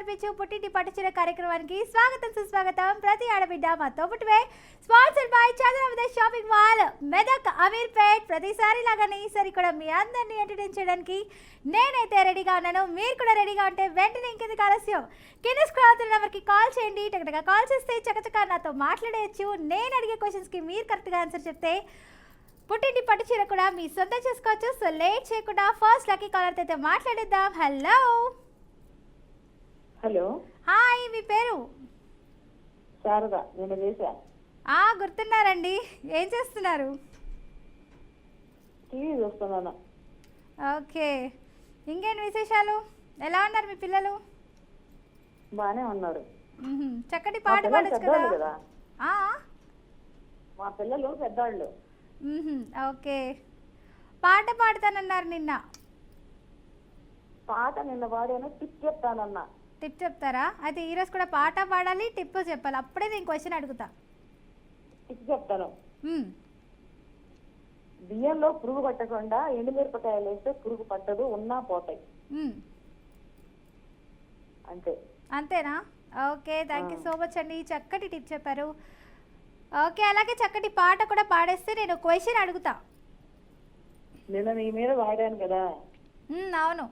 నడిపించు పుట్టింటి పట్టుచీర కార్యక్రమానికి స్వాగతం సుస్వాగతం. ప్రతి ఆడబిడ్డ మా తోబుట్టువే. Sponsored by Chandravada shopping mall, Medak, Ameerpet. ప్రతిసారి లాగానే ఈసారి కూడా మీ అందరినీ ఎంటర్టైన్ చేయడానికి నేనైతే రెడీగా ఉన్నాను. మీరు కూడా రెడీగా ఉంటే వెంటనే ఇంకెందుకు ఆలస్యం, కింద స్క్రోల్ అవుతున్న నెంబర్కి కాల్ చేయండి. టకటగా కాల్ చేస్తే చకచకా నాతో మాట్లాడేయచ్చు. నేను అడిగే క్వశ్చన్స్కి మీరు కరెక్ట్గా ఆన్సర్ చెప్తే పుట్టింటి పట్టు చీర కూడా మీ సొంతం చేసుకోవచ్చు. సో లేట్ చేయకుండా ఫస్ట్ లక్కీ కాలర్ అయితే మాట్లాడేద్దాం. హలో హలో, హాయ్, మీ పేరు? శారద. నేను చేశా. గుర్తున్నారండి. ఏం చేస్తున్నారు? టీవీ చూస్తున్నాను. ఓకే, ఇంకేంటి విశేషాలు? ఎలా ఉన్నారు మీ పిల్లలు? బానే ఉన్నారు. చక్కటి పాట పాడచ్చు కదా. మా పిల్లలు పెద్దవాళ్ళు. ఓకే, పాట పాడతానన్నారు నిన్న. పాట నిన్న పాడాను, టిప్ చెప్తానన్నా. టిప్ చెప్తారా? అయితే ఈరోజు కూడా పాట పాడాలి, టిప్ చెప్పాలి. అప్పుడే నేను క్వశ్చన్ అడుగుతా. టిప్ చెప్తాను. బియ్యంలో పురుగు పట్టకుండా ఎండుమిరపకాయలు వేస్తే పురుగు పట్టదు, ఉన్నా పోతాయి. అంతే. అంతేనా? Okay, thank you so much అండి. చక్కటి టిప్ చెప్పారు. ఓకే, అలాగే చక్కటి పాట కూడా పాడేస్తే నేను క్వశ్చన్ అడుగుతా. నిన్న నీ మీద వాడాను కదా. అవును,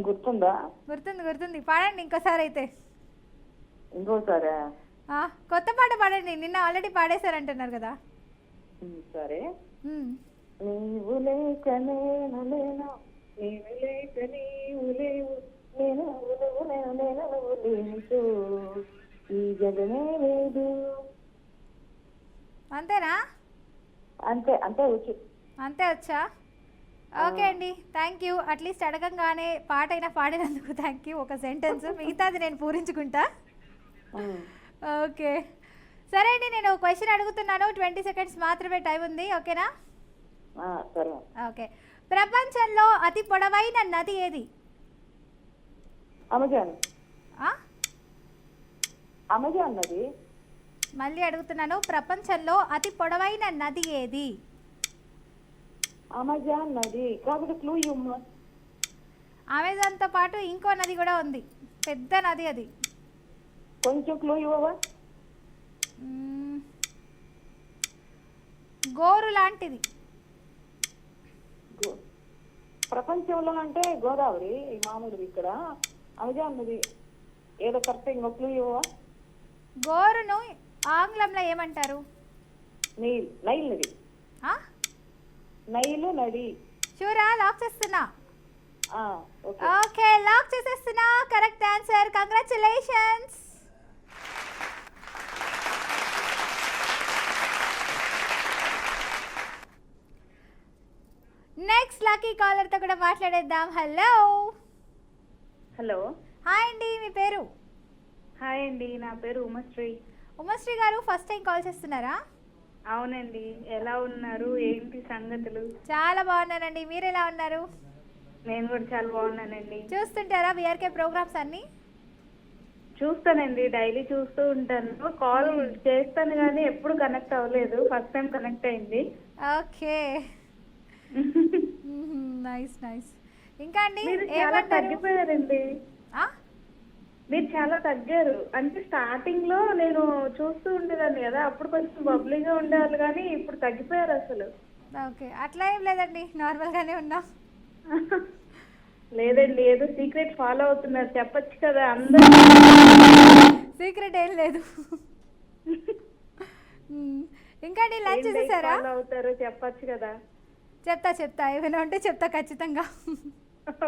గుర్తుందా? గుర్తుంది. పాడండి ఇంకోసారి అయితే. ఇంకోసారా? కొత్త పాట పాడండి. నిన్న ఆల్రెడీ పాడేశారంటున్నారు కదా. సరే. నీవు లేక నేను లేను, నీవు లేక నీవు లేవు, నేను లేనిచో ఈ జగమే లేదు. అంతేనా? అంతే. అంతే వచ్చా? ఓకే అండి, థ్యాంక్ యూ. అట్లీస్ట్ అడగంగానే పాట అయినా పాడినందుకు థ్యాంక్ యూ. ఒక సెంటెన్స్, మిగతాది నేను పూరించుకుంటా. ఓకే, సరే అండి. నేను క్వశ్చన్ అడుగుతున్నాను. 20 సెకండ్స్ మాత్రమే టైం ఉంది. ఓకేనా? ఓకే. ప్రపంచంలో అతి పొడవైన నది ఏది? అమెజాన్ నది. మళ్ళీ అడుగుతున్నాను, ప్రపంచంలో అతి పొడవైన నది ఏది? అమెజాన్ నది. కాబట్టి క్లూ ఇవ్వమ్మా. అమెజాన్తో పాటు ఇంకో నది కూడా ఉంది, పెద్ద నది. అది కొంచెం క్లూ ఇవ్వవా? గోరు లాంటిది. ప్రపంచంలో అంటే గోదావరి మామూలు. ఇక్కడ అమెజాన్ నది ఏదో కరెక్ట్. ఇంకో క్లూ ఇవ్వవా? గోరును ఆంగ్లంలో ఏమంటారు? నైల్ నది. నైలు నది. షూరా? లాక్ చేస్తున్నా. ఓకే, లాక్ చేసేస్తున్నా. Correct answer. Congratulations. Next lucky caller తో కూడా మాట్లాడేద్దాం. హలో. హలో, హాయ్ అండి, మీ పేరు? హాయ్ అండి, నా పేరు ఉమశ్రీ. ఉమశ్రీ గారు, ఫస్ట్ టైం కాల్ చేస్తున్నారా? అవునండి. ఎలా ఉన్నారు? ఏంటి సంగతులు? చాలా బాగున్నానండి. మీరు ఎలా ఉన్నారు? నేను కూడా చాలా బాగున్నానండి. చూస్తుంటారా విఆర్కే ప్రోగ్రామ్స్ అన్ని? చూస్తానండి, డైలీ చూస్తూ ఉంటాను. కాల్ చేస్తాను కానీ ఎప్పుడు కనెక్ట్ అవ్వలేదు. ఫస్ట్ టైం కనెక్ట్ అయింది. Okay, nice. ఇంకా అండి, చాలా తగ్గిపోయారండి. మీరు చాలా తగ్గారు. అంటే స్టార్టింగ్ లో నేను చూస్తూ ఉండేదాన్ని కదా, అప్పుడు కొంచెం బబ్లీగా ఉండేవాళ్ళు కానీ ఇప్పుడు తగ్గిపోయారు అసలు. ఓకే, అట్లా ఏం లేదండి, నార్మల్ గానే ఉన్నా. లేదండి, ఏదో సీక్రెట్ ఫాలో అవుతున్నారు, చెప్పొచ్చు కదా. అందరూ సీక్రెట్ ఏం లేదు. ఇంకా అండి, లంచ్ చేసేసారా? ఫాలో అవుతారు, చెప్పొచ్చు కదా. చెప్తా, ఏమైనా ఉంటే చెప్తా ఖచ్చితంగా.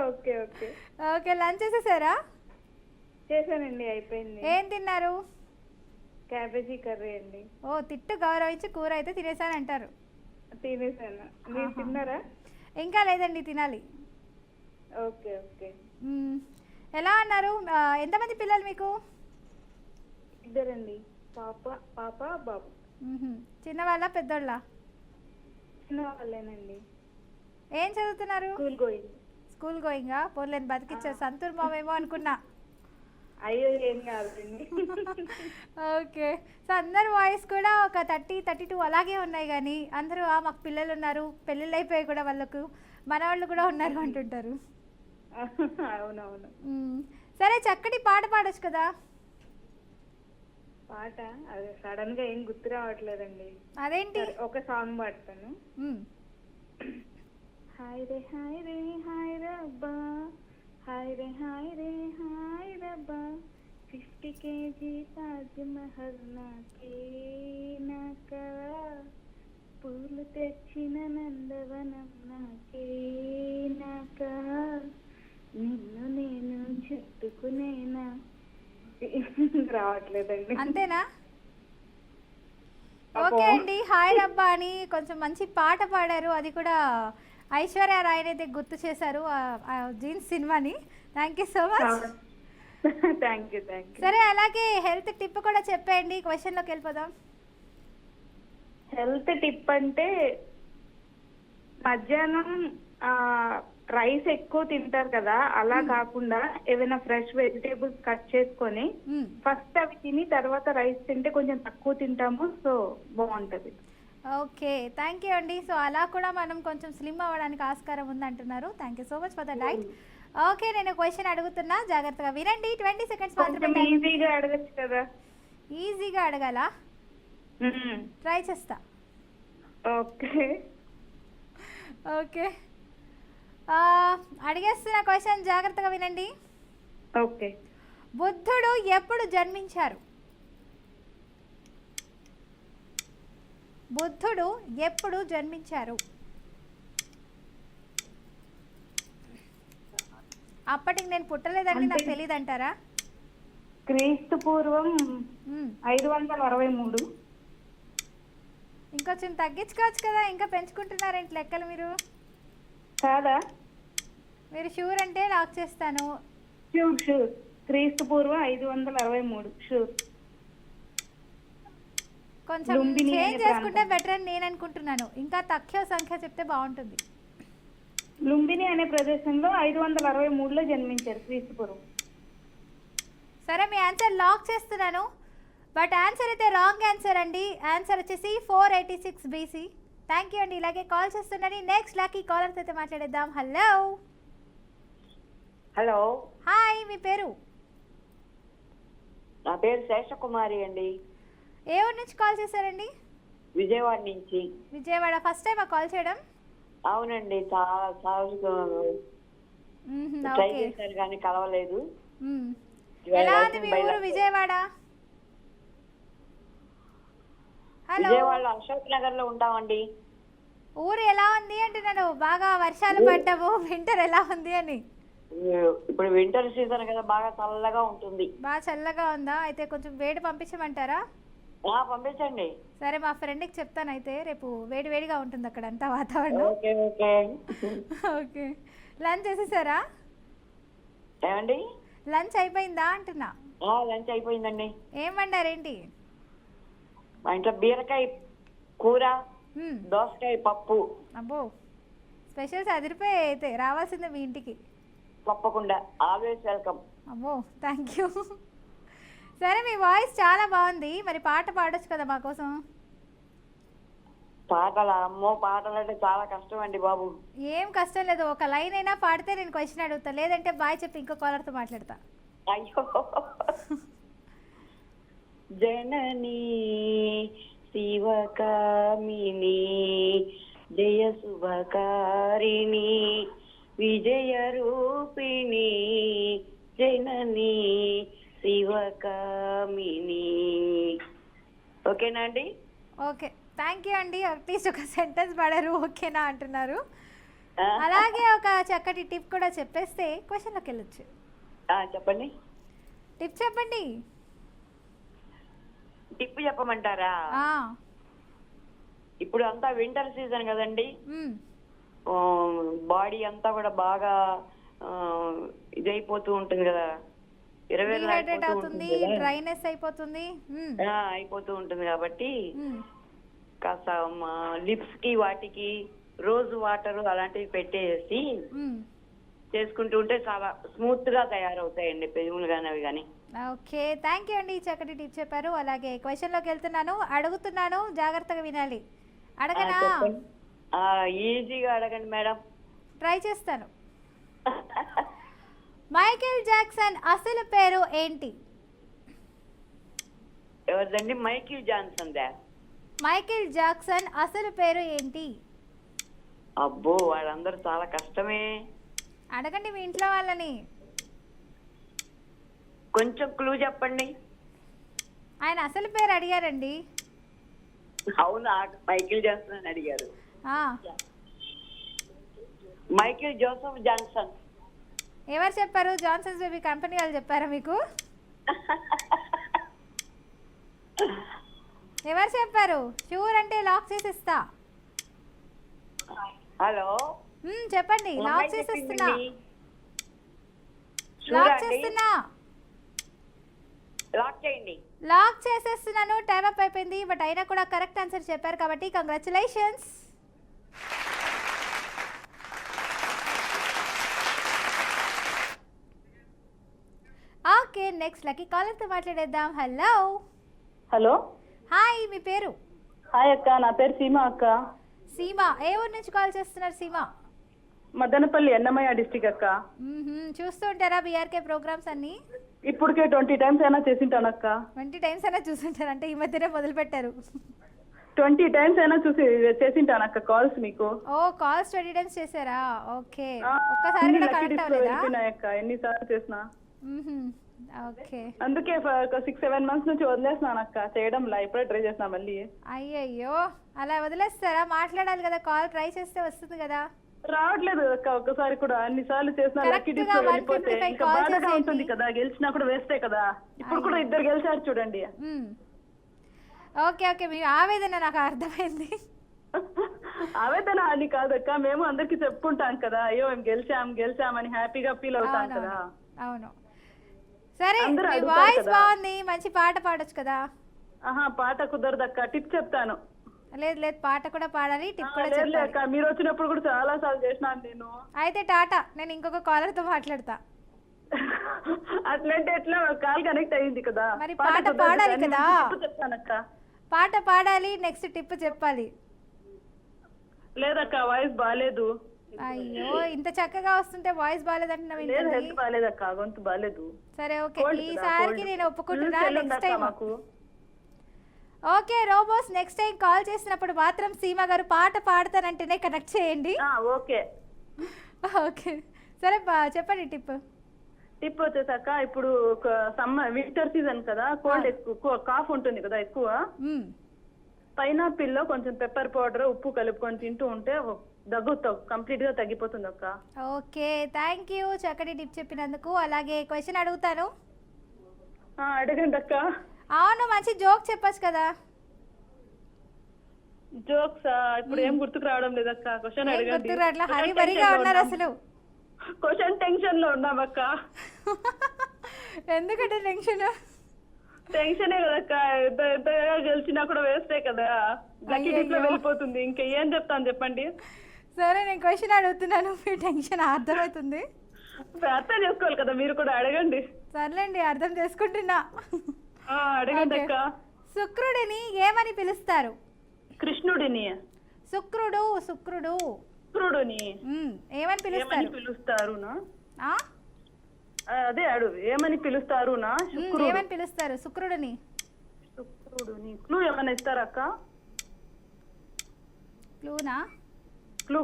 ఓకే, లంచ్ చేసేసారా? చేశానండి, అయిపోయింది. ఏం తిన్నారు? క్యాబేజీ కర్రీ అండి. ఓ, తిట్టు గౌరవించి కూర అయితే తినేసాను అంటారు. తినేసాను. మీరు తిన్నారా? ఇంకా లేదండి, తినాలి. ఓకే. ఎలా అన్నారు? ఎంతమంది పిల్లలు మీకు? ఇద్దరండి, పాప బాబు. చిన్నవాళ్ళ పెద్దోళ్ళ? చిన్నవాళ్ళేనండి. ఏం చదువుతున్నారు? స్కూల్ గోయింగా? పోర్లేని బతికిచ్చారు. సంతూర్ మామేమో అనుకున్నా. అయ్యో, ఏం కాదండి. ఓకే, సో అందరు వాయిస్ కూడా ఒక 30-32 అలాగే ఉన్నాయి, కానీ అందరూ మాకు పిల్లలు ఉన్నారు, పెళ్ళిళ్ళు అయిపోయి కూడా వాళ్ళకు, మన వాళ్ళు కూడా ఉన్నారు అంటుంటారు. అవునవును. సరే చక్కటి పాట పాడొచ్చు కదా. పాట అది సడన్ గా ఏం గుర్తు రావట్లేదండి. అదేంటి? సరే, ఒక సాంగ్ పాడతాను. మ్మ్. హాయ్ రే హాయ్ రబ్బా, హాయ్ రే హాయ్ రబ్బా, 50 kg తాజ్ మహల్ నాకే నాకా, పూలు తెచ్చిన నందవనం నాకే నాకా, నిన్ను నేను చుట్టుకునేనా. రావట్లేదండి. అంతేనా? ఓకే అండి. హాయ్ రబ్బా అని కొంచెం మంచి పాట పాడారు, అది కూడా ఐశ్వర్య రాయ్ అయితే గుర్తు చేశారు ఆ జీన్స్ సినిమాని. Thank you so much. Thank you. సరే, అలాగే హెల్త్ టిప్ కూడా చెప్పేయండి, క్వశ్చన్లోకి వెళ్ళిపోదాం. హెల్త్ టిప్ అంటే మధ్యాహ్నం రైస్ ఎక్కువ తింటారు కదా, అలా కాకుండా ఏదైనా ఫ్రెష్ వెజిటేబుల్స్ కట్ చేసుకొని మ్మ్. ఫస్ట్ అవి తిని తర్వాత రైస్ తింటే కొంచెం తక్కువ తింటాము, సో బాగుంటది. ఓకే, థ్యాంక్ యూ అండి. సో అలా కూడా మనం కొంచెం స్లిమ్ అవ్వడానికి ఆస్కారం ఉందంటున్నారు. Thank you so much for the diet. Okay, నేను క్వశ్చన్ అడుగుతున్నా, జాగ్రత్తగా వినండి. 20 సెకండ్స్ కొంచెం మాత్రమే. ఈజీగా అడగచ్చు కదా. ఈజీగా అడగాల? ట్రై చేస్తా. ఓకే ఓకే, అడిగేస్తున్న క్వశ్చన్ జాగ్రత్తగా వినండి. ఓకే. బుద్ధుడు ఎప్పుడు జన్మించారు? బుద్ధుడు ఎప్పుడు జన్మించారు? అప్పటికి నేను పుట్టలేదండి, నాకు తెలియదు అంటారా? క్రీస్తు పూర్వం 563. ఇంకొంచెం తగ్గించుకోవచ్చు కదా, ఇంకా పెంచుకుంటున్నారేంటి లెక్కలు మీరు? కాదా? మీరు షూర్ అంటే లాక్ చేస్తాను. షూర్. క్రీస్తు పూర్వం 563 షూర్. కొంచెం లుంబిని అనే చేంజ్ చేసుకుంటే ప్రాంతం. బెటర్ అని నేను అనుకుంటున్నాను. ఇంకా తక్కువ సంఖ్య చెప్తే బాగుంటుంది. లుంబిని అనే ప్రదేశంలో 563లో జన్మించారు క్రీస్తు పూర్వం. సరే, మీ ఆన్సర్ లాక్ చేస్తున్నాను, బట్ ఆన్సర్ అయితే రాంగ్ ఆన్సర్ అండి. ఆన్సర్ వచ్చేసి 486 BC. థ్యాంక్ యూ అండి. ఇలాగే కాల్ చేస్తుండీ. నెక్స్ట్ లక్కీ కాలర్తో అయితే మాట్లాడేద్దాం. హలో. హలో, హాయ్, మీ పేరు? నా పేరు శేషకుమారి అండి, ఏ ఊరు నుంచి కాల్ చేశారండి? విజయవాడ నుంచి. విజయవాడ. ఫస్ట్ టైం కాల్ చేయడం? అవునండి, చాలా సార్లు మ్మ్హ్మ్, ట్రై ఓకే. చేశారు కానీ కలవలేదు. మ్మ్. ఇవాళ ఎలా ఉంది మీ ఊరు బయలుదేరారు. విజయవాడ? హలో. విజయవాడలో అశోక్ నగర్ లో ఉంటామండి. ఊరు ఎలా ఉంది అంటున్నాను, బాగా వర్షాలు పడ్డాము, వింటర్ ఎలా ఉంది అని. ఇప్పుడు వింటర్ సీజన్ కదా, బాగా చల్లగా ఉంటుంది. బాగా చల్లగా ఉందా? అయితే కొంచెం వేడి పంపించమంటారా? పంపించండి. సరే, మా ఫ్రెండ్కి చెప్తాను. అయితే రేపు వేడి వేడిగా ఉంటుంది అక్కడ అంతా వాతావరణం. Okay okay. ఓకే, లంచ్ చేసేసారా? ఏమండి? లంచ్ అయిపోయిందా అంటున్నా. లంచ్ అయిపోయిందండి. ఏం వండారేంటి? మా ఇంట్లో బీరకాయ కూర, మ్మ్. దోసకాయ పప్పు. అబ్బో, స్పెషల్స్ అదిరిపోయాయి. అయితే రావాల్సిందే మీ ఇంటికి. తప్పకుండా, ఆల్వేస్ వెల్కమ్. అమ్మో, థ్యాంక్ యూ. సరే, మీ వాయిస్ చాలా బాగుంది, మరి పాట పాడొచ్చు కదా మా కోసం? అమ్మో పాటలు అంటే చాలా కష్టం అండి బాబు. ఏం కష్టం లేదు, ఒక లైన్ అయినా పాడితే నేను క్వశ్చన్ అడుగుతా, లేదంటే బాయ్ చెప్పి ఇంకో కాలర్తో మాట్లాడతా. అయ్యో. జననీ శివకామిని జయ శుభకారిణి విజయ రూపిణి జననీ శివకామిని. ఓకేనా అండి? ఓకే, థ్యాంక్ యూ అండి. అట్లీస్ట్ ఒక సెంటెన్స్ పాడారు, ఓకేనా అంటున్నారు. అలాగే ఒక చక్కటి టిప్ కూడా చెప్పేస్తే క్వశ్చన్లోకి వెళ్ళొచ్చు. చెప్పండి. టిప్ చెప్పండి. టిప్ చెప్పమంటారా? ఇప్పుడు అంతా వింటర్ సీజన్ కదండి, బాడీ అంతా కూడా బాగా ఇదైపోతూ ఉంటుంది కదా, డిహైడ్రేట్ అవుతుంది, డ్రైనెస్ అయిపోతుంది. అయిపోతూ ఉంటుంది కాబట్టి కాస్త లిప్స్ కి వాటికి రోజ్ వాటర్ అలాంటివి పెట్టేసి చేసుకుంటూ ఉంటే చాలా స్మూత్ గా తయారవుతాయండి పెదవులు కానీ అవి కానీ. ఓకే, థ్యాంక్ యూ అండి, చక్కటి టిప్ చెప్పారు. అలాగే క్వశ్చన్లోకి వెళ్తున్నాను, అడుగుతున్నాను, జాగ్రత్తగా వినాలి. అడగనా? ఈజీగా అడగండి మేడం. ట్రై చేస్తాను. మైకేల్ జాక్సన్ అసలు పేరు ఏంటి? ఎవరిదండి? మైకిల్ జాన్సన్ దా? మైకేల్ జాక్సన్ అసలు పేరు ఏంటి? అబ్బో వాళ్ళందరూ చాలా కష్టమే. అడగండి మీ ఇంట్లో వాళ్ళని. కొంచెం క్లూ చెప్పండి. ఆయన అసలు పేరు అడిగారండి. అవునా? మైకిల్ జాన్సన్ అని అడిగారు. ఆ, మైకిల్ జోసెఫ్ జాన్సన్. ఎవరు చెప్పారు? జాన్సన్స్ బేబీ కంపెనీ వాళ్ళు చెప్పారా మీకు? ఎవరు చెప్పారు? షూర్ అంటే లాక్ చేసి ఇస్తా. హలో, చెప్పండి. మా లాక్ అమ్మాయి చేసేస్తున్నా. చెప్పిందండి. లాక్ చూడండి. చేస్తున్నా. లాక్ చేయండి. లాక్ చేసేస్తున్నాను. టైం అప్ అయిపోయింది. బట్ అయినా కూడా కరెక్ట్ ఆన్సర్ చెప్పారు కాబట్టి కంగ్రాచులేషన్స్. ఓకే, నెక్స్ట్ లక్కీ కాలర్తో మాట్లాడేద్దాం. హలో. హలో, హాయ్, మీ పేరు? హాయ్ అక్క, నా పేరు సీమ అక్క. సీమ. ఏ ఊరు నుంచి కాల్ చేస్తున్నారు సీమ? మదనపల్లి, అన్నమయ్య డిస్టిక్ అక్క. చూస్తూ ఉంటారా బీఆర్కే ప్రోగ్రామ్స్ అన్ని? ఇప్పటికే 20 times అయినా చేసింటాను అక్క. 20 times అయినా చూస్తుంటారు అంటే ఈ మధ్యనే మొదలు పెట్టారు. 20 times అయినా చేసింటాను అక్క కాల్స్ మీకు. ఓ, కాల్స్ 20 times చేశారా? ఓకే. ఆ, ఒక్కసారి అన్ని కూడా lucky కనెక్ట్ dips లో అవ్వలేదా? వెళ్ళిపోయినాయి అక్క, ఎన్నిసార్లు చేసినా. ఓకే. అందుకే ఒక 6-7 months నుంచి వదిలేస్తున్నాను అక్క చేయడంలా. ఇప్పుడే ట్రై చేసిన మళ్ళీ. అయ్యయ్యో, అలా వదిలేస్తారా? మాట్లాడాలి కదా, కాల్ ట్రై చేస్తే వస్తుంది కదా. రావట్లేదు అక్క ఒక్కసారి కూడా. అన్నిసార్లు చేసిన Correct లక్కీ డిప్స్ గా లో వెళ్ళిపోతే 155 ఇంకా call బాధగా చేసేయండి. ఉంటుంది కదా. గెలిచినా కూడా వేస్తే కదా. ఇప్పుడు కూడా 2 గెలిచారు చూడండి. ఓకే ఓకే, మీ ఆవేదన నాకు అర్థమైంది. ఆవేదన అని కాదక్క, మేము అందరికి చెప్పుకుంటాం కదా, అయ్యో మేము గెలిచామని హ్యాపీగా ఫీల్ అవుతాం కదా. అవును. సరే, అందరూ మీ అడుగుతారు వాయిస్ కదా. బాగుంది, మంచి పాట పాడొచ్చు కదా. ఆహా, పాట కుదరదక్క, టిప్ చెప్తాను. లేదు లేదు, పాట కూడా పాడాలి, టిప్ కూడా లేదు చెప్పాలి. అక్క, మీరు వచ్చినప్పుడు కూడా చాలా సార్లు చేసినాను నేను. అయితే టాటా, నేను ఇంకొక కాలర్తో మాట్లాడతా. అట్లంటే ఎట్లా, కాల్ కనెక్ట్ అయ్యింది కదా. మరి పాట పాడాలి కదా. చెప్తానక్క. పాట పాడాలి, నెక్స్ట్ టిప్ చెప్పాలి. లేదక్క, వాయిస్ బాగాలేదు. అయ్యో, ఇంత చక్కగా వస్తుంటే వాయిస్ బాగాలేదంటున్నావు లేదు, ఏంటండి? హెల్త్ బాగాలేదక్క, గొంతు బాగాలేదు. సరే ఓకే, Cold కదా, ఈసారికి cold. నేను ఒప్పుకుంటున్నా. Full నెక్స్ట్ చలి టైం ఉందక్క మాకు. Okay robots, next time call చేసినప్పుడు మాత్రం సీమ గారు పాట పాడతానంటేనే కనెక్ట్ చేయండి. ఓకే ఓకే, సరే చెప్పండి టిప్. టిప్ వచ్చేసాక, ఇప్పుడు సమ్మర్ వింటర్ సీజన్ కదా, కోల్డ్ ఎక్కువ, కాఫ్ ఉంటుంది కదా ఎక్కువ. పైనాపిల్ లో కొంచెం పెప్పర్ పౌడర్, ఉప్పు కలుపుకొని తింటూ ఉంటే దగ్గు కంప్లీట్ గా తగ్గిపోతుంది అక్క. ఓకే, థ్యాంక్ యూ చక్కటి టిప్ చెప్పినందుకు. అలాగే క్వశ్చన్ అడుగుతాను. అడగండి అక్క. అవును, మంచి జోక్ చెప్పొచ్చు కదా. జోక్స్ ఇప్పుడు ఏం గుర్తుకు రావడం లేదక్క. క్వశ్చన్ ఏం అడగండి. గుర్తుకు రావట్లా, హరిబరిగా ఉన్నారు అసలు. క్వశ్చన్ టెన్షన్ లో ఉన్నామక్క. ఎందుకంటే టెన్షన్? టెన్షనే కదక్క, ఎంతగా గెలిచినా కూడా వేస్తే కదా, లక్కీ డిప్ లో వెళ్ళిపోతుంది. ఇంకా ఏం చెప్తాను చెప్పండి. సరే, నేను క్వశ్చన్ అడుగుతున్నాను, మీ టెన్షన్ అర్థమవుతుంది. అర్థం చేసుకోవాలి కదా మీరు కూడా, అడగండి. సర్లేండి, అర్థం చేసుకుంటున్నా. అడగండి అక్క. శుక్రుడిని ఏమని పిలుస్తారు? కృష్ణుడిని. శుక్రుడు శుక్రుడు శుక్రుడిని ఏమని పిలుస్తారు? పిలుస్తారునా? ఆ? అదే అడుగు, ఏమని పిలుస్తారునా? ఏమని పిలుస్తారు శుక్రుడిని? శుక్రుడిని క్లూ ఏమన్నా ఇస్తారా అక్క? క్లూనా? క్లూ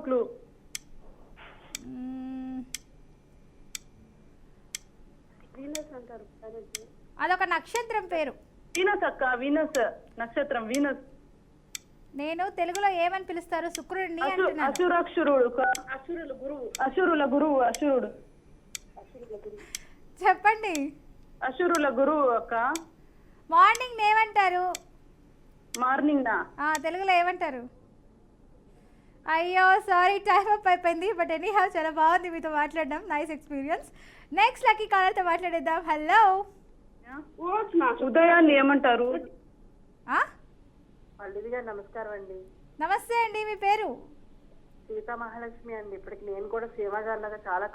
అదొక నక్షత్రం పేరు. వీనస్ అక్క, వీనస్ నక్షత్రం, వీనస్. నేను తెలుగులో ఏమని పిలుస్తారు శుక్రుడిని అంటున్నాను. అసురక్షరుడు, అసురుల గురువు, అసురుడు. చెప్పండి. అసురుల గురువు అక్క. మార్నింగ్ ఏమంటారు? మార్నింగ్ నా? తెలుగులో ఏమంటారు? అయ్యో సారీ, టైం అప్ అయిపోయింది. బట్ ఎనీ హ్యావ్, చాలా బాగుంది మీతో మాట్లాడడం, నైస్ ఎక్స్పీరియన్స్. నెక్స్ట్ లక్కీ కాలర్తో మాట్లాడేద్దాం. హలో. ఉదయాన్ని ఏమంటారు? నమస్కారం అండి. నమస్తే అండి, మీ పేరు? సీతా మహాలక్ష్మి అండి. ఇప్పటికి నేను కూడా సీమ గారిలాగా చాలా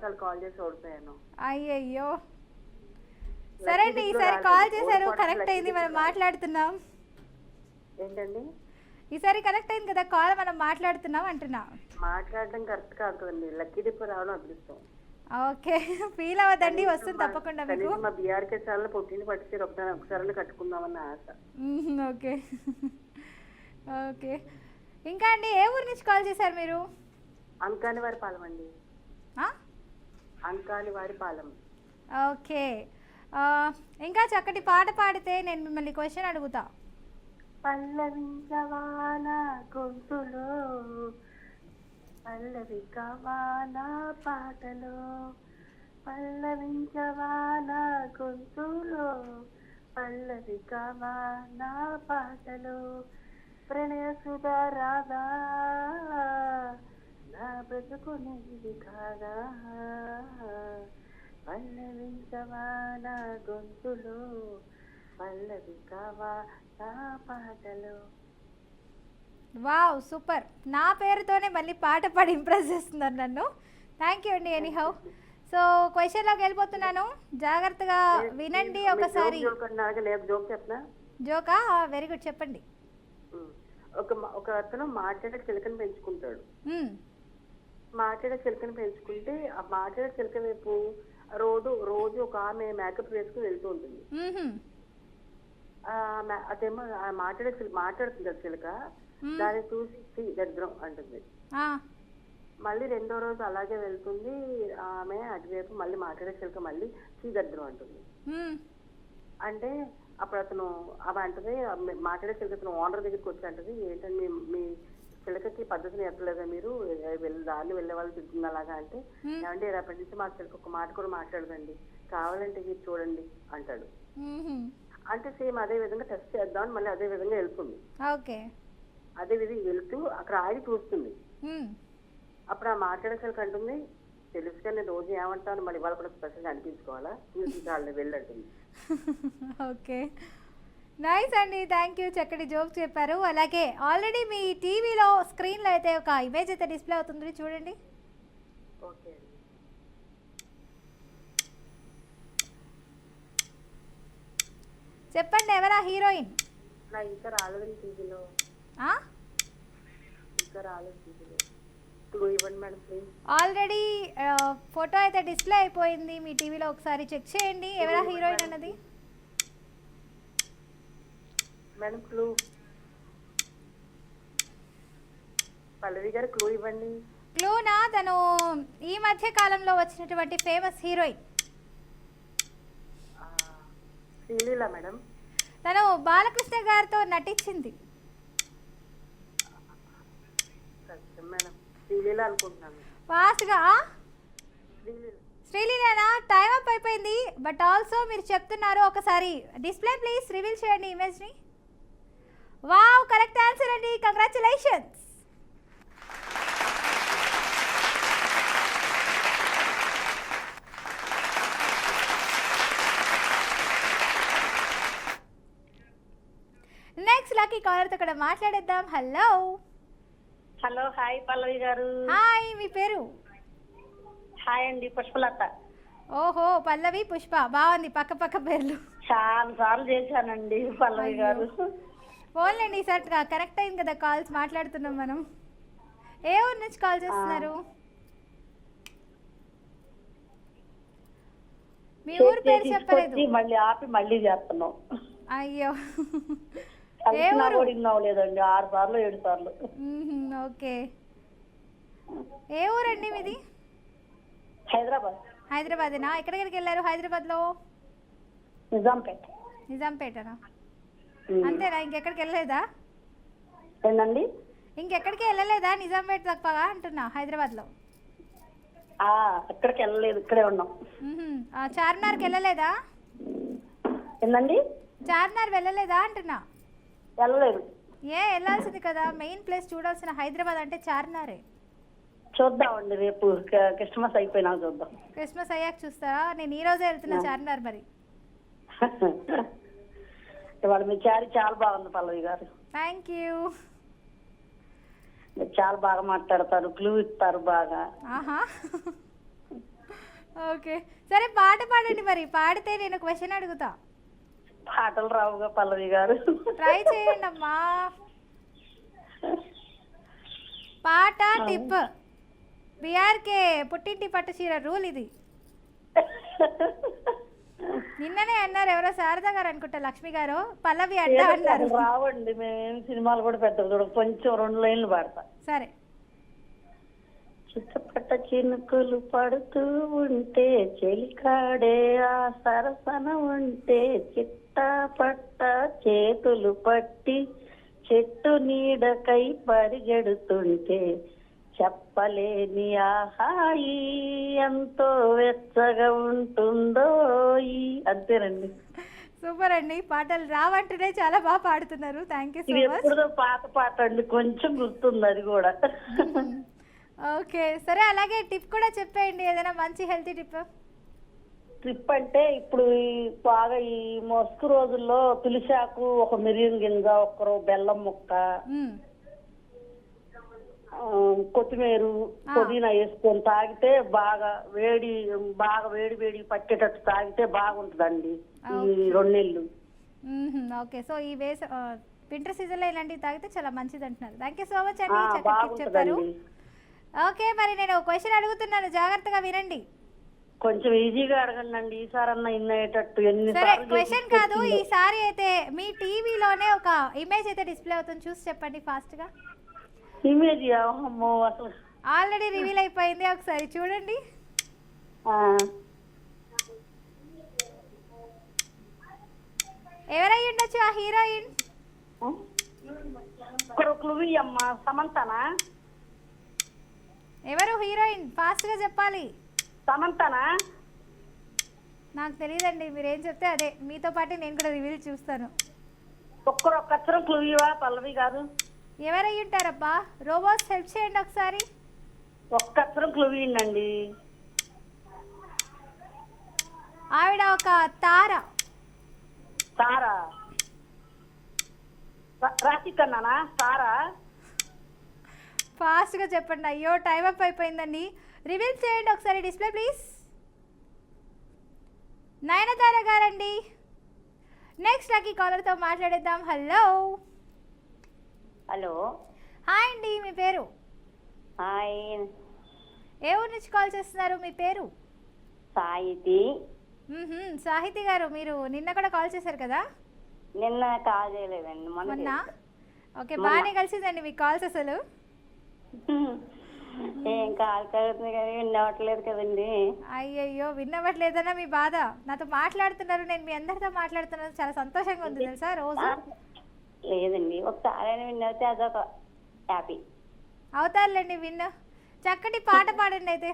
సార్లు కాల్ చేసి ఓడిపోయాను. అయ్యయ్యో, సరే అండి, ఈసారి కాల్ చేశారు, కనెక్ట్ అయింది, మనం మాట్లాడుతున్నాం. ఏంటండి? ఈసారి కనెక్ట్ అయింది కదా కాల్, మనం మాట్లాడుతున్నాం అంటున్నా. మాట్లాడడం కరెక్ట్ కాదు కదండి, లక్కీ డిప్ రావడం అదృష్టం. ఓకే. ఫీల్ అవ్వదండి, వస్తుంది తప్పకుండా మీకు. కనీసం మా బీఆర్కే చాలా పొట్టిని పట్టుకొని ఒకసారి కట్టుకుందామన్న ఆశ. ఓకే. ఓకే. ఇంకా అండి, ఏ ఊరు నుంచి కాల్ చేశారు మీరు? అంకాని వారి పాలెం అండి. ఆ? అంకాని వారి పాలెం. ఓకే. ఆ, ఇంకా చక్కటి పాట పాడితే నేను మిమ్మల్ని క్వశ్చన్ అడుగుతా. పల్లవించవాన గొంతులో పల్లవి కావాన పాటలో పల్లవించవాన గొంతులో పల్లవి కావాన పాటలో ప్రణయ సుధా రాధా నా బ్రతుకునేది కాదా పల్లవించవాన గొంతులో పల్లవి కావా నా పాటలో. Wow, super. నా పేరుతోనే మళ్ళీ పాట పాడి ఇంప్రెస్ చేస్తున్నారు నన్ను. థ్యాంక్ యూ అండి. ఎనీహౌ, సో క్వశ్చన్లోకి వెళ్ళిపోతున్నాను, జాగ్రత్తగా వినండి ఒకసారి. జోక్ చెప్పనా? జోకా? వెరీ గుడ్, చెప్పండి. ఒక అతను మాట్లాడే చిలకని పెంచుకుంటాడు. మ్మ్. మాట్లాడే చిలకని పెంచుకుంటే ఆ మాట్లాడే చిలక వైపు రోజు ఒక ఆమె మేకప్ వేసుకుని వెళ్తూ ఉంటుంది. మ్మ్హ్మ్. అదేమో మాట్లాడుతుంది ఆ చిలక, దాన్ని చూసి దరిద్రం అంటుంది. ఆ. మళ్ళీ రెండో రోజు అలాగే వెళ్తుంది ఆమె అటువైపు, మళ్ళీ మాట్లాడే చిలక మళ్ళీ దరిద్రం అంటుంది. మ్మ్. అంటే అప్పుడు అతను ఆమె అంటది, మాట్లాడే చిలక అతను ఓనర్ దగ్గరికి వచ్చి అంటది, ఏంటంటే మీ చిలకకి పద్ధతిని ఎక్కలేదా మీరు, దాన్ని వెళ్ళే వాళ్ళు తింటుంది అలాగా అంటే, ఏమంటే రేపటి నుంచి మా చిలక ఒక మాట కూడా మాట్లాడదండి, కావాలంటే ఇది చూడండి అంటాడు. అంటే సేమ్ అదే విధంగా టెస్ట్ చేద్దామని మళ్ళీ అదే విధంగా వెళ్తుంది. ఓకే. అదే విధంగా వెళ్తూ అక్కడ ఆగి చూస్తుంది. అప్పుడు ఆ మాట్లాడే చిలక అంటుంది, తెలుసుగా నేను రోజు ఏమంటాను, మళ్ళీ ఇవాళ కూడా స్పెషల్గా అనిపించుకోవాలా, చూసి వెళ్ళంటుంది. ఓకే, నైస్ అండి, థ్యాంక్ యూ. చక్కటి జోక్ చెప్పారు. అలాగే ఆల్రెడీ మీ టీవీలో స్క్రీన్లో అయితే ఒక ఇమేజ్ అయితే డిస్ప్లే అవుతుంది, చూడండి. ఓకే. చెప్పండి, ఎవరా హీరోయిన్? నా ఇంకా రాలేదండి టీవీలో. ఇంకా రాలేదు టీవీలో. క్లూ ఇవ్వండి మేడం ప్లీజ్. ఆల్రెడీ ఫోటో అయితే డిస్ప్లే అయిపోయింది మీ టీవీలో, ఒకసారి చెక్ చేయండి ఎవరా హీరోయిన్ అన్నది. Madam clue. పల్లవి గారు క్లూ ఇవ్వండి. క్లూనా? తను ఈ మధ్య కాలంలో వచ్చినటువంటి ఫేమస్ హీరోయిన్. శ్రీలీల మేడం. తను బాలకృష్ణ గారితో నటించింది. మేడం శ్రీలీల అనుకుంటున్నాను. ఫాస్ట్గా. శ్రీలీలనా? టైం అప్ అయిపోయింది. బట్ ఆల్సో మీరు చెప్తున్నారు, ఒకసారి డిస్ప్లే ప్లీజ్ రివీల్ చేయండి ఇమేజ్ని. వావ్, కరెక్ట్ ఆన్సర్ అండి, కంగ్రాచులేషన్స్. నెక్స్ట్ లక్కీ కాలర్తో కూడా మాట్లాడేద్దాం. హలో. హలో, హాయ్ పల్లవి గారు. హాయ్, మీ పేరు? హాయ్ అండి, పుష్పలత. ఓహో, పల్లవి పుష్ప, బాగుంది, పక్క పక్క పేర్లు. చాలా సార్లు చేశానండి పల్లవి గారు. ఫోన్లేండి, సార్ కరెక్ట్ అయింది కదా, కాల్స్ మాట్లాడుతున్నాం మనం. ఏ ఊరు నుంచి కాల్ చేస్తున్నారు? మీ ఊరు పేరు చెప్పలేదు. మళ్ళీ ఆపి మళ్ళీ చేస్తున్నాం. అయ్యో, ఏ ఊరు? లేదండి, 6 సార్లు 7 సార్లు. ఓకే, ఏ ఊరండి మీది? హైదరాబాద్. హైదరాబాదేనా? ఎక్కడికి వెళ్ళారు హైదరాబాద్లో? నిజాంపేట. నిజాంపేటనా? అంతేనా, ఇంకెక్కడికి వెళ్ళలేదా? ఏంటండి? ఇంకెక్కడికి వెళ్ళలేదా నిజాంపేట తప్పగా అంటున్నా, హైదరాబాద్లో? ఎక్కడికి వెళ్ళలేదు, ఇక్కడే ఉన్నాం. చార్మినార్కి వెళ్ళలేదా? ఏంటండి? చార్మినార్ వెళ్ళలేదా అంటున్నా. వెళ్ళలేదు. వెళ్ళాల్సింది కదా, మెయిన్ ప్లేస్ చూడాల్సిన హైదరాబాద్ అంటే చార్మినారే. చూద్దామండి, రేపు క్రిస్మస్ అయిపోయినా చూద్దాం. క్రిస్మస్ అయ్యాక చూస్తారా? నేను ఈ రోజే వెళ్తున్నా చార్మినార్. మరి ఇవాళ మీ చారీ చాలా బాగుంది పల్లవి గారు. Thank you. మీరు చాలా బాగా మాట్లాడతారు, క్లూ ఇస్తారు బాగా. ఆహా, ఓకే, సరే పాట పాడండి. మరి పాడితే నేను క్వశ్చన్ అడుగుతా. పాటలు రావుగా పల్లవి గారు. ట్రై చేయండి అమ్మా. పాట టిప్. బీఆర్కే పుట్టింటి పట్టు చీర రూల్ ఇది. నిన్ననే అన్నారు ఎవరో శారద గారు అనుకుంటా, లక్ష్మి గారు పల్లవి అడ్డా అన్నారు. రావండి మేము సినిమాలు కూడా పెద్ద చూడ కొంచెం 2 లైన్లు పాడతా. సరే. చిట్టపట్ట చినుకులు పడుతూ ఉంటే చెలికాడే ఆ సరసన ఉంటే చిట్టపట్ట చేతులు పట్టి చెట్టు నీడకై పరిగెడుతుంటే చెప్పలేని ఆ హాయి ఎంతో వెచ్చగా ఉంటుందో. అంతేనండి. సూపర్ అండి, పాటలు రావంటేనే చాలా బాగా పాడుతున్నారు. థ్యాంక్ యూ సో ఇది మచ్. ఎప్పుడుదో పాత పాట అండి, కొంచెం గుర్తుంది అది కూడా. ఓకే సరే, అలాగే టిప్ కూడా చెప్పేయండి, ఏదైనా మంచి హెల్తీ టిప్. ట్రిప్ అంటే ఇప్పుడు బాగా ఈ మస్కు రోజుల్లో తులిసాకు, ఒక మిరియం గింజ, ఒక్కరు బెల్లం ముక్క, కొత్తిమీర, పుదీనా వేసుకొని తాగితే బాగా వేడి వేడి పట్టేటట్టు తాగితే బాగుంటుందండి ఈ 2 నెలలు. ఓకే, సో ఈ వింటర్ సీజన్ లో ఇలాంటివి తాగితే చాలా మంచిది అంటున్నారు. థ్యాంక్ యూ సో మచ్ అండి, చక్కగా టిప్ చెప్పారు. ఓకే, మరి నేను క్వశ్చన్ అడుగుతున్నాను, జాగ్రత్తగా వినండి. కొంచెం ఈజీగా అడగండి ఈసారన్నా ఇన్నయ్యేటట్టు. సరే, క్వశ్చన్ కాదు, ఈసారి అయితే మీ టీవీలోనే ఒక ఇమేజ్ అయితే డిస్ప్లే అవుతుంది, చూసి చెప్పండి ఫాస్ట్ గా. ఇమేజ్ అమ్మో అసలు ఆల్రెడీ రివీల్ అయిపోయింది, ఒకసారి చూడండి. ఎవరై ఉండొచ్చు ఆ హీరోయిన్? అమ్మ సమంతనా? ఎవరు హీరోయిన్? ఫాస్ట్ గా చెప్పాలి. సమంతనా? నాకు తెలియదండి, మీరేం చెప్తే అదే, మీతో పాటు నేను కూడా రివీల్ చూస్తాను. ఒక్కరు క్లూ ఇవ్వా పల్లవి గారు? ఎవరై ఉంటారబ్బా? రోబోస్ హెల్ప్ చేయండి ఒకసారి. ఒక్కరు క్లూ ఇవ్వండి. ఆవిడ ఒక తార. తారా? రాశికన్నానా తారా? ఫాస్ట్ గా చెప్పండి, అయ్యో టైం అప్ అయిపోయిందండి. రివీల్ చేయండి ఒకసారి డిస్ప్లే ప్లీజ్. నయనతార గారండి. నెక్స్ట్ లక్కీ కాలర్తో మాట్లాడేద్దాం. హలో. హలో. హాయ్ అండి, మీ పేరు? హాయ్. ఏ ఊరు నుంచి కాల్ చేస్తున్నారు? మీ పేరు? సాహితి. సాహితి గారు, మీరు నిన్న కూడా కాల్ చేశారు కదా? నిన్న కాల్ చేయలేదండి, మొన్న. ఓకే, బాగానే కలిసిందండి మీకు కాల్స్ అసలు. ఏం కాల్ కలుగుతుంది కానీ వినవట్లేదు కదండి. అయ్యయ్యో, విన్నవట్లేదన్నా మీ బాధ. నాతో మాట్లాడుతున్నారు, నేను మీ అందరితో మాట్లాడుతున్నాను, చాలా సంతోషంగా ఉంది తెలుసా రోజు. లేదండి, ఒకసారి విన్నవుతే అదొక హ్యాపీ. అవుతారులేండి విన్. చక్కటి పాట పాడండి అయితే.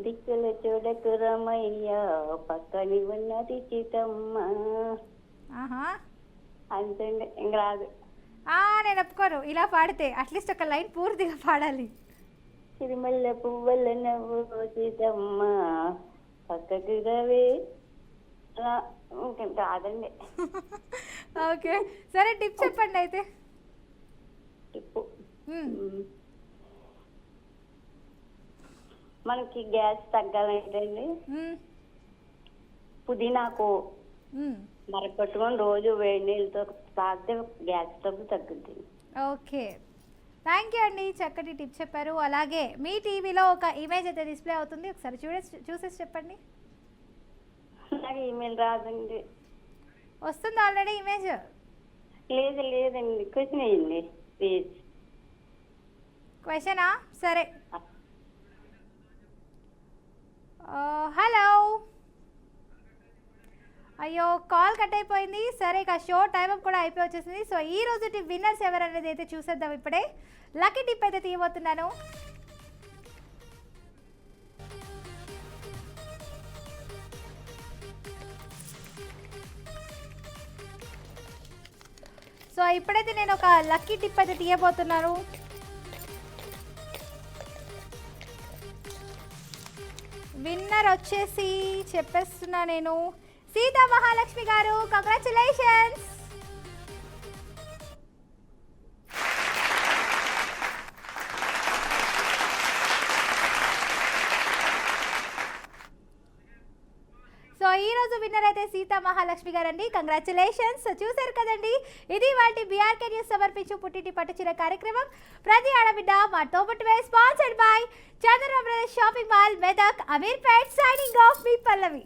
దిక్కులు చూడకు రమయ్య, పక్కని ఉన్నది చితమ్మ. అంతండి, ఇంక రాదు. నేను ఒప్పుకోను ఇలా పాడితే, అట్లీస్ట్ ఒక లైన్ పూర్తిగా పాడాలి. సిరిమల్ల పువ్వుల నవ్వు సీతమ్మ, పక్కకు రవే. రాదండి. ఓకే సరే, టిప్ చెప్పండి అయితే. టిప్పు, మనకి గ్యాస్ తగ్గాలంటండి పుదీనాకు మరపెట్టుకొని రోజు వేడి నీళ్ళతో తాగితే గ్యాస్ ట్రబుల్ తగ్గుద్ది. ఓకే, థ్యాంక్ యూ అండి, చక్కటి టిప్ చెప్పారు. అలాగే మీ టీవీలో ఒక ఇమేజ్ అయితే డిస్ప్లే అవుతుంది, ఒకసారి చూసేసి చెప్పండి. నాకు ఈమెయిల్ రాదండి. వస్తుంది ఆల్రెడీ ఇమేజ్? లేదండి, క్వశ్చన్ అయ్యింది ప్లీజ్. క్వశ్చనా? సరే. హలో. అయ్యో, కాల్ కట్ అయిపోయింది. సరే, ఇక షో టైం అప్ కూడా అయిపోయి వచ్చేసింది. సో ఈ రోజు విన్నర్స్ ఎవరనేది అయితే చూసేద్దాం. ఇప్పుడే లక్కీ టిప్ అయితే తీయబోతున్నాను. సో ఇప్పుడైతే నేను ఒక లక్కీ టిప్ అయితే తీయబోతున్నాను. విన్నర్ వచ్చేసి చెప్పేస్తున్నా నేను, సీతా మహాలక్ష్మి గారు. కంగ్రాచులేషన్స్. సో ఈ రోజు విన్నర్ అయితే సీతా మహాలక్ష్మి గారండి, కంగ్రాచులేషన్స్. చూసారు కదండి, ఇది వాటి బీఆర్కే న్యూస్ సమర్పించు పుట్టింటి పట్టుచీర కార్యక్రమం. ప్రతి ఆడబిడ్డ మా తోబుట్టువే, sponsored by Chandra brothers shopping mall Medak Ameerpet signing off మీ పల్లవి.